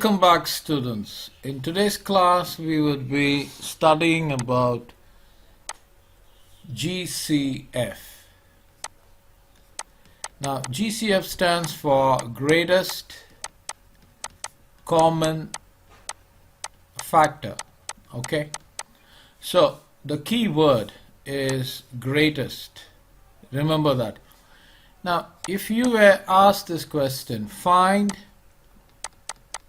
Welcome back, students. In today's class we would be studying about GCF. Now GCF stands for greatest common factor. Okay, so the key word is greatest. Remember that. Now if you were asked this question, find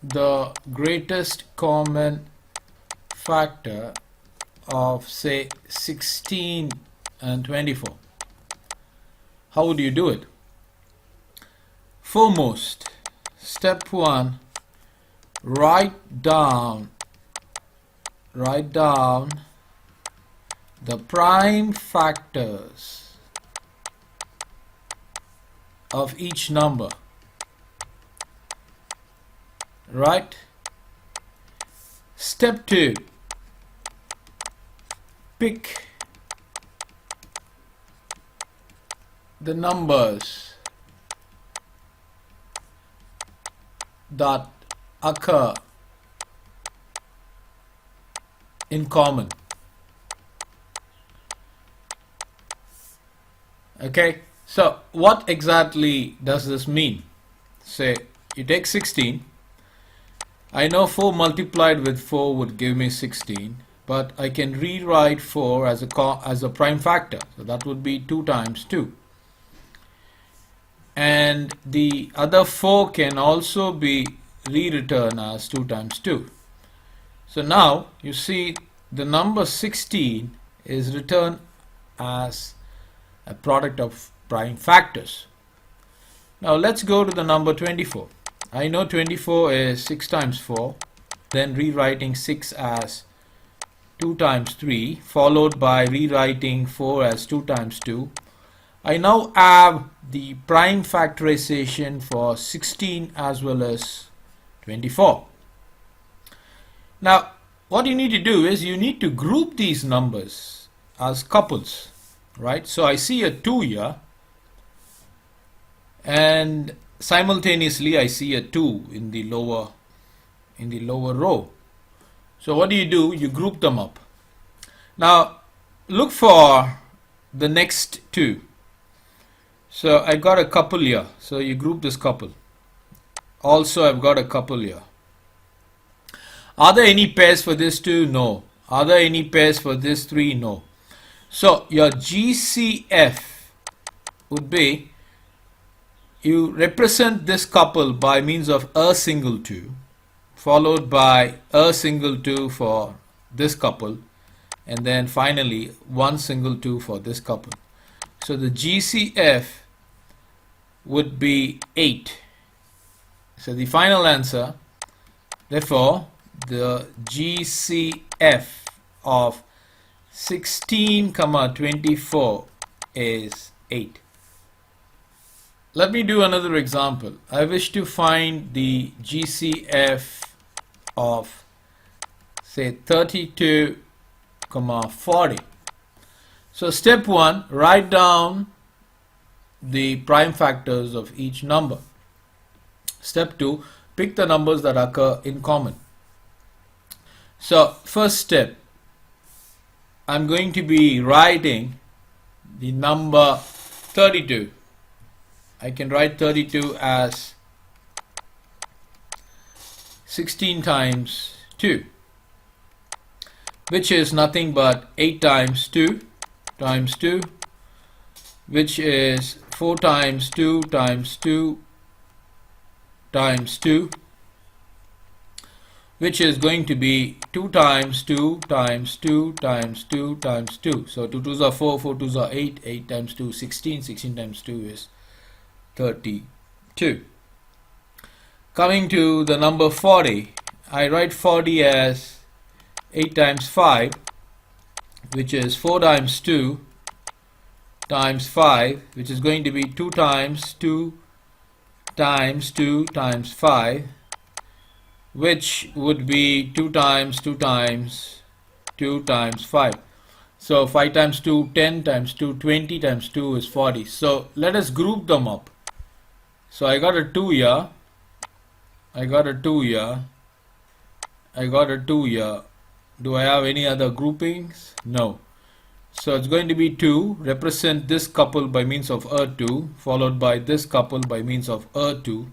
the greatest common factor of say 16 and 24, how would you do it? Foremost, step 1, write down the prime factors of each number. Right. Step 2, pick the numbers that occur in common. Okay, so what exactly does this mean? Say you take 16. I know 4 multiplied with 4 would give me 16, but I can rewrite 4 as a prime factor, so that would be 2 times 2. And the other 4 can also be rewritten as 2 times 2. So now you see the number 16 is written as a product of prime factors. Now let's go to the number 24. I know 24 is 6 times 4, then rewriting 6 as 2 times 3, followed by rewriting 4 as 2 times 2. I now have the prime factorization for 16 as well as 24. Now what you need to do is you need to group these numbers as couples, right? So I see a 2 here, and simultaneously I see a 2 in the lower row. So what do? You group them up. Now look for the next 2. So I got a couple here, so you group this couple. Also I've got a couple here. Are there any pairs for this 2? No. Are there any pairs for this 3? No. So your GCF would be, you represent this couple by means of a single 2, followed by a single 2 for this couple, and then finally one single 2 for this couple. So the GCF would be 8. So the final answer, therefore, the GCF of 16, 24 is 8. Let me do another example. I wish to find the GCF of say 32, 40. So step 1, write down the prime factors of each number. Step 2, pick the numbers that occur in common. So first step, I'm going to be writing the number 32. I can write 32 as 16 times 2, which is nothing but 8 times 2 times 2, which is 4 times 2 times 2 times 2, which is going to be 2 times 2 times 2 times 2 times 2. So 2 2s are 4, 4 2s are 8, 8 times 2 16, 16 times 2 is 32. Coming to the number 40, I write 40 as 8 times 5, which is 4 times 2 times 5, which is going to be 2 times 2 times 2 times 5, which would be 2 times 2 times 2 times 5. So 5 times 2, 10 times 2, 20 times 2 is 40. So let us group them up. So I got a 2 here, I got a 2 here. Do I have any other groupings? No. So it's going to be 2, represent this couple by means of a 2, followed by this couple by means of a 2,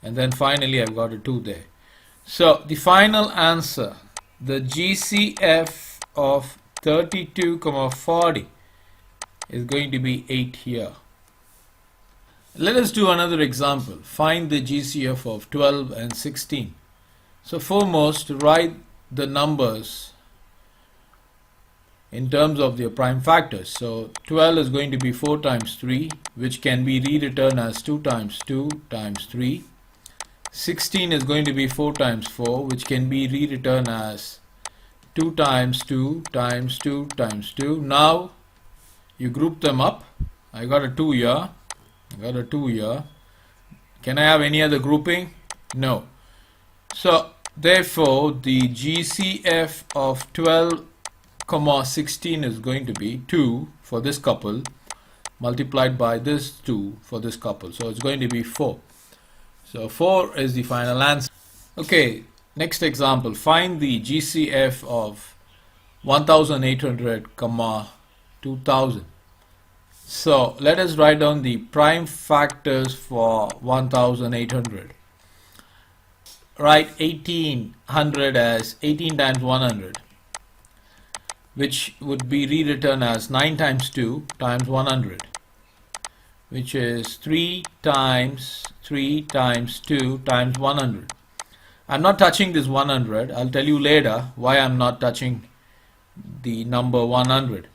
and then finally I've got a 2 there. So the final answer, the GCF of 32, 40 is going to be 8 here. Let us do another example. Find the GCF of 12 and 16. So foremost, write the numbers in terms of their prime factors. So 12 is going to be 4 times 3, which can be rewritten as 2 times 2 times 3. 16 is going to be 4 times 4, which can be rewritten as 2 times 2 times 2 times 2. Now you group them up. I got a 2 here. I got a 2 here. Can I have any other grouping? No. So therefore the GCF of 12, 16 is going to be 2 for this couple multiplied by this 2 for this couple. So it's going to be 4. So 4 is the final answer. Okay, next example. Find the GCF of 1800, 2000. So let us write down the prime factors for 1800. Write 1800 as 18 times 100, which would be rewritten as 9 times 2 times 100, which is 3 times 3 times 2 times 100. I'm not touching this 100. I'll tell you later why I'm not touching the number 100.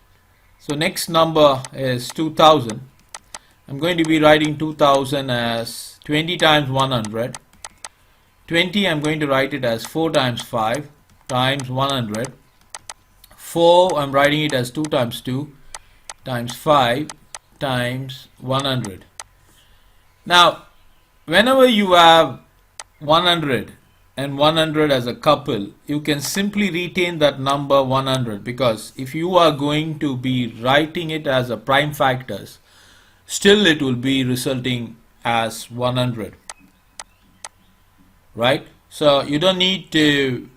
So next number is 2000. I'm going to be writing 2000 as 20 times 100. 20 I'm going to write it as 4 times 5 times 100. 4 I'm writing it as 2 times 2 times 5 times 100. Now whenever you have 100 and 100 as a couple, you can simply retain that number 100, because if you are going to be writing it as a prime factors, still it will be resulting as 100, right? So you don't need to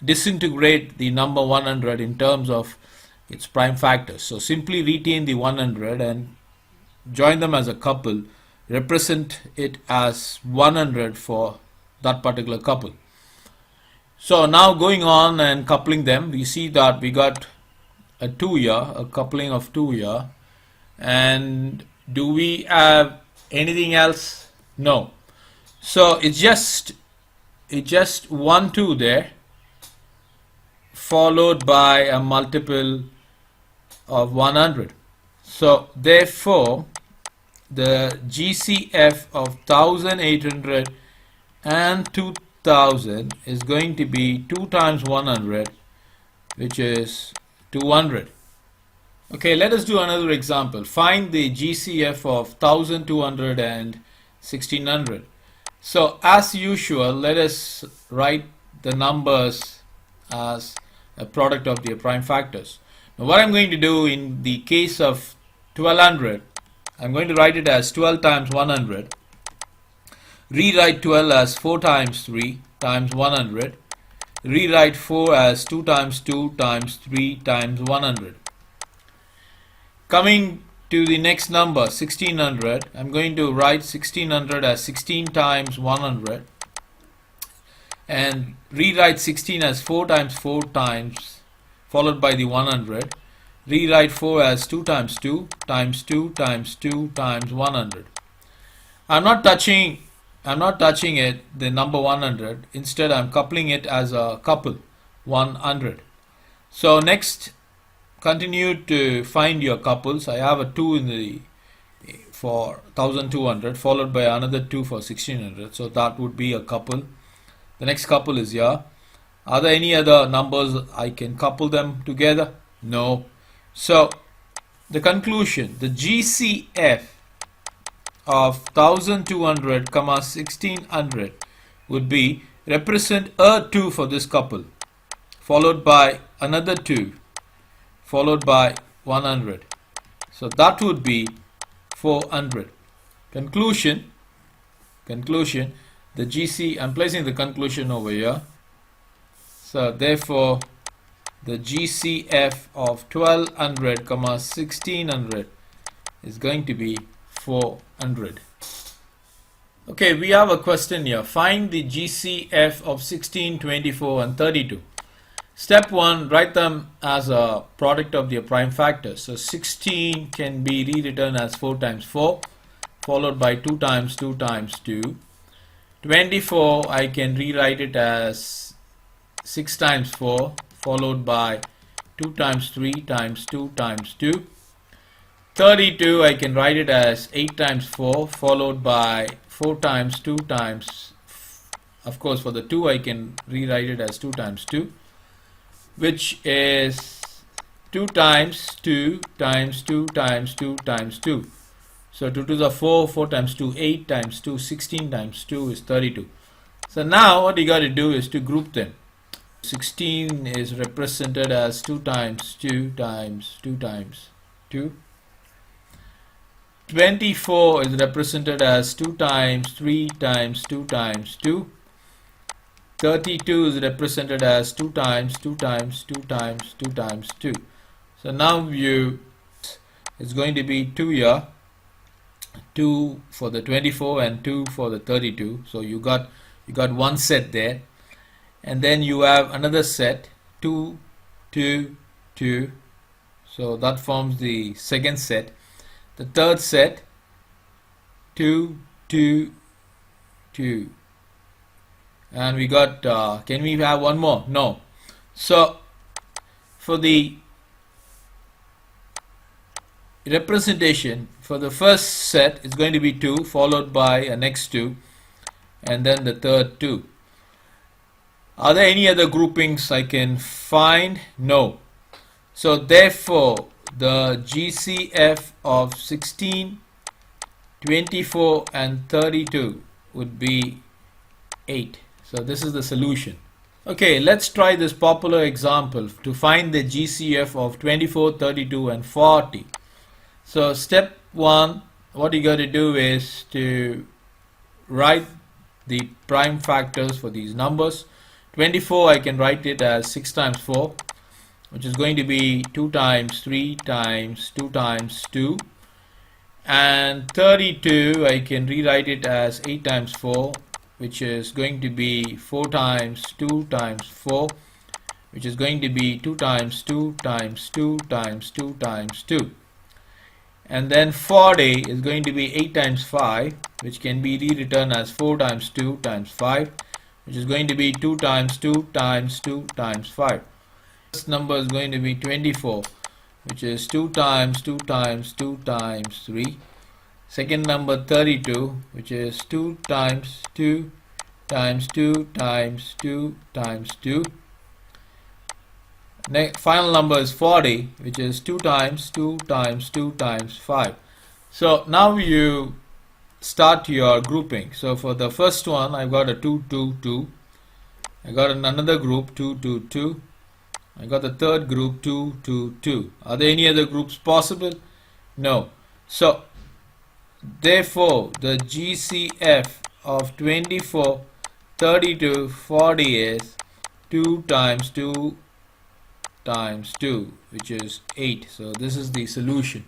disintegrate the number 100 in terms of its prime factors. So simply retain the 100 and join them as a couple, represent it as 100 for that particular couple. So now going on and coupling them, we see that we got a 2 here, a coupling of 2 here. And do we have anything else? No. So it's just 1 2 there, followed by a multiple of 100. So therefore the GCF of 1800 and 2000 is going to be 2 times 100, which is 200. Okay, let us do another example. Find the GCF of 1200 and 1600. So as usual, let us write the numbers as a product of their prime factors. Now what I'm going to do in the case of 1200, I'm going to write it as 12 times 100. Rewrite 12 as 4 times 3 times 100. Rewrite 4 as 2 times 2 times 3 times 100. Coming to the next number, 1600, I'm going to write 1600 as 16 times 100 and rewrite 16 as 4 times 4 times followed by the 100. Rewrite 4 as 2 times 2 times 2 times 2 times 100. I'm not touching it, the number 100. Instead, I'm coupling it as a couple, 100. So next, continue to find your couples. I have a 2 in the for 1200, followed by another 2 for 1600. So that would be a couple. The next couple is here. Are there any other numbers I can couple them together? No. So the conclusion, the GCF of 1200, 1600 would be represent a 2 for this couple, followed by another 2, followed by 100. So that would be 400. Conclusion, the GC, I'm placing the conclusion over here. So therefore the GCF of 1200 comma 1600 is going to be 400. Okay, we have a question here. Find the GCF of 16, 24 and 32. Step 1, write them as a product of their prime factors. So 16 can be rewritten as 4 times 4 followed by 2 times 2 times 2. 24 I can rewrite it as 6 times 4 followed by 2 times 3 times 2 times 2. 32 I can write it as 8 times 4 followed by 4 times 2 times, of course for the 2 I can rewrite it as 2 times 2, which is 2 times 2 times 2 times 2 times 2. So 2 to the 4, 4 times 2, 8 times 2, 16 times 2 is 32. So now what you got to do is to group them. 16 is represented as 2 times 2 times 2 times 2. 24 is represented as 2 times 3 times 2 times 2. 32 is represented as 2 times 2 times 2 times 2 times 2. So now it's going to be 2 here, 2 for the 24 and 2 for the 32. So you got one set there, and then you have another set 2 2 2. So that forms the second set. The third set 2 2 2, and we got can we have one more? No. So for the representation for the first set is going to be 2 followed by a next 2 and then the third 2. Are there any other groupings I can find? No. So therefore the GCF of 16, 24 and 32 would be 8. So this is the solution. Okay, let's try this popular example to find the GCF of 24, 32 and 40. So step 1, what you got to do is to write the prime factors for these numbers. 24 I can write it as 6 times 4, which is going to be 2 times 3 times 2 times 2, and 32 I can rewrite it as 8 times 4, which is going to be 4 times 2 times 4, which is going to be 2 times 2 times 2 times 2 times 2, and then 40 is going to be 8 times 5, which can be rewritten as 4 times 2 times 5, which is going to be 2 times 2 times 2 times 5. This number is going to be 24, which is 2 times 2 times 2 times 3. Second number 32, which is 2 times 2 times 2 times 2 times 2. Final number is 40, which is 2 times 2 times 2 times 5. So now you start your grouping. So for the first one I've got a 2 2 2. I got another group 2 2 2. I got the third group 2 2 2. Are there any other groups possible? No. So therefore the GCF of 24, 32, 40 is 2 times 2 times 2, which is 8. So this is the solution.